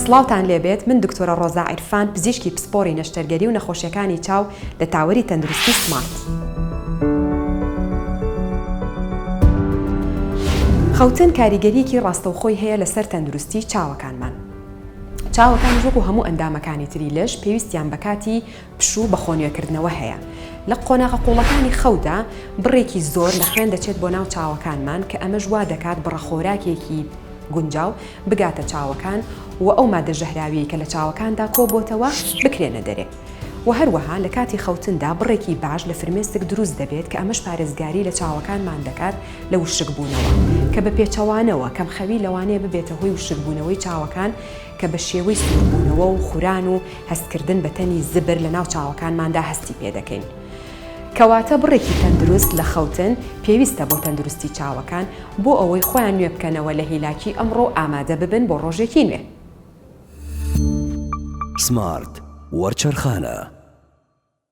سڵاوتان لێبێت من دکتۆرە ڕۆزا عیرفان پزیشکی پسپۆری نەشتەرگەری و نەخۆشیەکانی چاو لە تاوەری تەندروستی سمارت. خەوتن کاریگەریەکی ڕاستەوخۆی هەیە لەسەر تەندروستی چاوەکانمان. چاوەکان وەکو هەموو ئەندامەکانی تری لەش پێویستیان بە کاتی پشوو بە خۆنیۆکردنەوە هەیە. لە قۆناغە قوڵەکانی خەودا بڕێکی زۆر لە خوێن دەچێت بۆ ناو چاوەکانمان کە ئەمەش وا دەکات بڕەخۆراکێکی گونجاو بگاتە چاوەکان و ئەو مادە ژەهراویی کە لە چاوەکاندا کۆبۆتەوە بکرێنە دەرێ. و هەروەها لە کاتی خەوتندا بڕێکی باش لە فرمێسک دروست دەبێت کە ئەمەش پارێزگاری لە چاوەکانمان دەکات لە وشکبوونەوە کە بە پێچەوانەوە کەم خەوی لەوانەیە ببێتە هۆی وشکبوونەوەی چاوەکان کە بە شێوەی سووربوونەوە و خوران و هەستکردن بە تەنی زبر لە ناو چاوەکانماندا هەستی پێ دەکەین. کەواتە بڕێکی تەندروست لە خەوتن پێویستە بۆ تەندروستی چاوەکان بۆ ئەوەی خۆیان نوێ بکەنەوە لە هیلاکی ئەمڕۆ ئامادە ببن بۆ ڕۆژێکی نوێ. سمارت وەرچەرخانە.